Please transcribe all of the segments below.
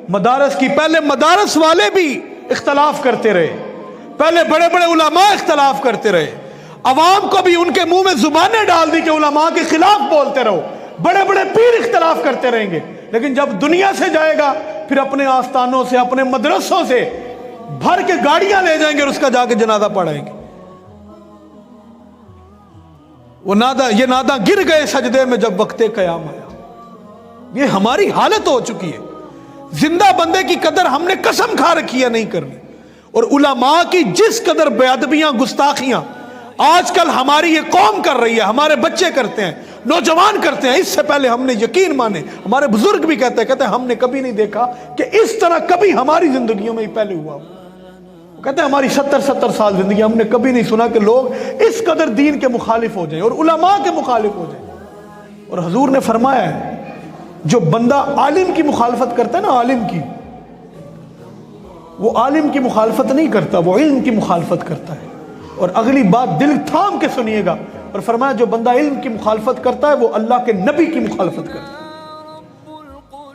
مدارس کی، پہلے مدارس والے بھی اختلاف کرتے رہے، پہلے بڑے بڑے علماء اختلاف کرتے رہے، عوام کو بھی ان کے منہ میں زبانیں ڈال دی کہ علماء کے خلاف بولتے رہو، بڑے بڑے پیر اختلاف کرتے رہیں گے، لیکن جب دنیا سے جائے گا پھر اپنے آستانوں سے، اپنے مدرسوں سے بھر کے گاڑیاں لے جائیں گے اور اس کا جا کے جنازہ پڑھائیں گے۔ یہ ناداں گر گئے سجدے میں جب وقت قیام آیا۔ یہ ہماری حالت ہو چکی ہے، زندہ بندے کی قدر ہم نے قسم کھا رکھی ہے نہیں کرنی، اور علماء کی جس قدر بے ادبیاں، گستاخیاں آج کل ہماری یہ قوم کر رہی ہے، ہمارے بچے کرتے ہیں، نوجوان کرتے ہیں، اس سے پہلے ہم نے یقین مانے، ہمارے بزرگ بھی کہتے ہیں ہم نے کبھی نہیں دیکھا کہ اس طرح کبھی ہماری زندگیوں میں ہی پہلے ہوا ہو۔ کہتے ہیں ہماری 70 سال زندگی ہم نے کبھی نہیں سنا کہ لوگ اس قدر دین کے مخالف ہو جائیں اور علماء کے مخالف ہو جائیں۔ اور حضور نے فرمایا ہے جو بندہ عالم کی مخالفت کرتا ہے نا، عالم کی، وہ عالم کی مخالفت نہیں کرتا، وہ علم کی مخالفت کرتا ہے۔ اور اگلی بات دل تھام کے سنیے گا، اور فرمایا جو بندہ علم کی مخالفت کرتا ہے وہ اللہ کے نبی کی مخالفت کرتا ہے۔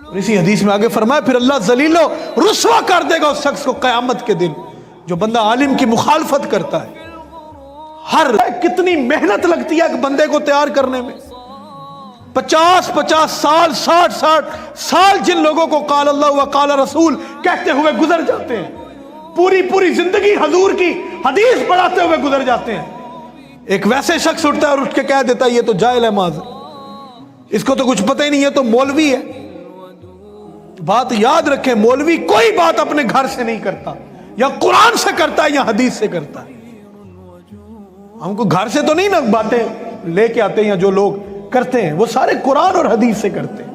اور اسی حدیث میں آگے فرمایا پھر اللہ ذلیل و رسوا کر دے گا اس شخص کو قیامت کے دن جو بندہ عالم کی مخالفت کرتا ہے۔ کتنی محنت لگتی ہے ایک بندے کو تیار کرنے میں، 50 سال، 60 سال جن لوگوں کو قال اللہ و قال رسول کہتے ہوئے گزر جاتے ہیں، پوری زندگی حضور کی حدیث پڑھاتے ہوئے گزر جاتے ہیں، ایک ویسے شخص اٹھتا ہے اور اٹھ کے کہہ دیتا ہے یہ تو جاہل ہے معذر، اس کو تو کچھ پتہ ہی نہیں ہے، تو مولوی ہے۔ بات یاد رکھیں، مولوی کوئی بات اپنے گھر سے نہیں کرتا، یا قرآن سے کرتا ہے یا حدیث سے کرتا ہے۔ ہم کو گھر سے تو نہیں نا باتیں لے کے آتے ہیں، یا جو لوگ کرتے ہیں وہ سارے قرآن اور حدیث سے کرتے ہیں۔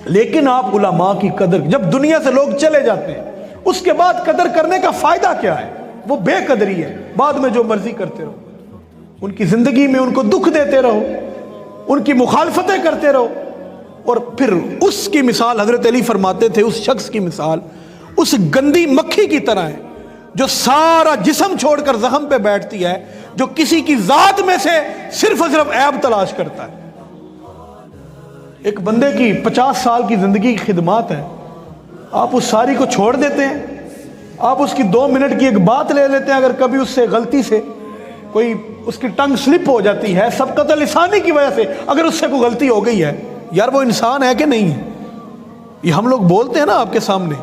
لیکن آپ علماء کی قدر، جب دنیا سے لوگ چلے جاتے ہیں اس کے بعد قدر کرنے کا فائدہ کیا ہے؟ وہ بے قدری ہے، بعد میں جو مرضی کرتے رہو، ان کی زندگی میں ان کو دکھ دیتے رہو، ان کی مخالفتیں کرتے رہو، اور پھر اس کی مثال حضرت علی فرماتے تھے، اس شخص کی مثال اس گندی مکھی کی طرح ہے جو سارا جسم چھوڑ کر زخم پہ بیٹھتی ہے، جو کسی کی ذات میں سے صرف اور صرف عیب تلاش کرتا ہے۔ ایک بندے کی 50 سال کی زندگی کی خدمات ہے، آپ اس ساری کو چھوڑ دیتے ہیں، آپ اس کی 2 منٹ کی ایک بات لے لیتے ہیں، اگر کبھی اس سے غلطی سے کوئی اس کی ٹنگ سلپ ہو جاتی ہے سبقت لسانی کی وجہ سے، اگر اس سے کوئی غلطی ہو گئی ہے، یار وہ انسان ہے کہ نہیں ہے؟ یہ ہم لوگ بولتے ہیں نا آپ کے سامنے،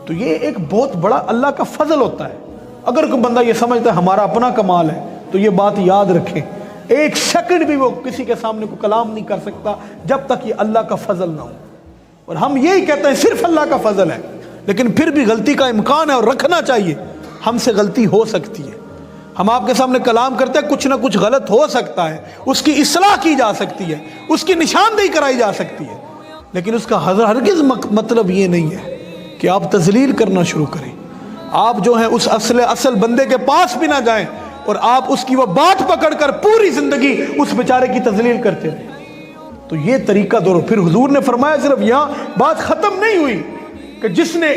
تو یہ ایک بہت بڑا اللہ کا فضل ہوتا ہے۔ اگر کوئی بندہ یہ سمجھتا ہے ہمارا اپنا کمال ہے تو یہ بات یاد رکھیں، ایک سیکنڈ بھی وہ کسی کے سامنے کو کلام نہیں کر سکتا جب تک یہ اللہ کا فضل نہ ہو۔ اور ہم یہی کہتے ہیں صرف اللہ کا فضل ہے، لیکن پھر بھی غلطی کا امکان ہے اور رکھنا چاہیے، ہم سے غلطی ہو سکتی ہے، ہم آپ کے سامنے کلام کرتے ہیں، کچھ نہ کچھ غلط ہو سکتا ہے، اس کی اصلاح کی جا سکتی ہے، اس کی نشاندہی کرائی جا سکتی ہے، لیکن اس کا ہرگز مطلب یہ نہیں ہے کہ آپ تذلیل کرنا شروع کریں، آپ جو ہیں اس اصل بندے کے پاس بھی نہ جائیں اور آپ اس کی وہ بات پکڑ کر پوری زندگی اس بیچارے کی تذلیل کرتے رہیں۔ تو یہ طریقہ دورو۔ پھر حضور نے فرمایا صرف یہاں بات ختم نہیں ہوئی کہ جس نے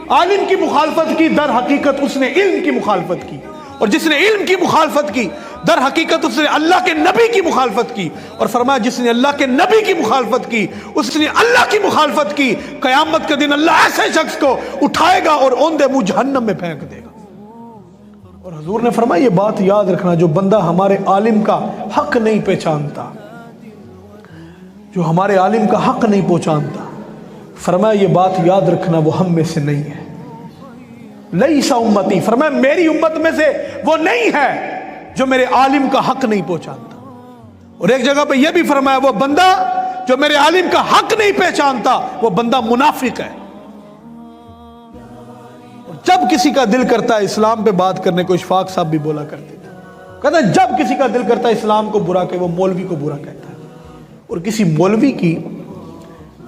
عالم کی مخالفت کی در حقیقت اس نے علم کی مخالفت کی، اور جس نے علم کی مخالفت کی در حقیقت اس نے اللہ کے نبی کی مخالفت کی، اور فرمایا جس نے اللہ کے نبی کی مخالفت کی اس نے اللہ کی مخالفت کی، قیامت کے دن اللہ ایسے شخص کو اٹھائے گا اور اوندے منہ جہنم میں پھینک دے گا۔ اور حضور نے فرمایا یہ بات یاد رکھنا، جو بندہ ہمارے عالم کا حق نہیں پہچانتا، جو ہمارے عالم کا حق نہیں پہچانتا، فرمایا یہ بات یاد رکھنا وہ ہم میں سے نہیں ہے۔ لیسا امتی، فرمایا میری امت میں سے وہ نہیں ہے جو میرے عالم کا حق نہیں پہچانتا۔ اور ایک جگہ پہ یہ بھی فرمایا وہ بندہ جو میرے عالم کا حق نہیں پہچانتا وہ بندہ منافق ہے۔ اور جب کسی کا دل کرتا ہے اسلام پہ بات کرنے کو، اشفاق صاحب بھی بولا کرتے تھے، کہتے ہیں جب کسی کا دل کرتا ہے اسلام کو برا کہ وہ مولوی کو برا کہتا ہے، اور کسی مولوی کی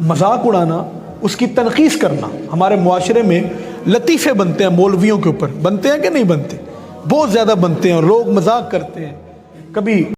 مذاق اڑانا، اس کی تنقیص کرنا، ہمارے معاشرے میں لطیفے بنتے ہیں مولویوں کے اوپر، بنتے ہیں کہ نہیں بنتے؟ بہت زیادہ بنتے ہیں، اور لوگ مذاق کرتے ہیں، کبھی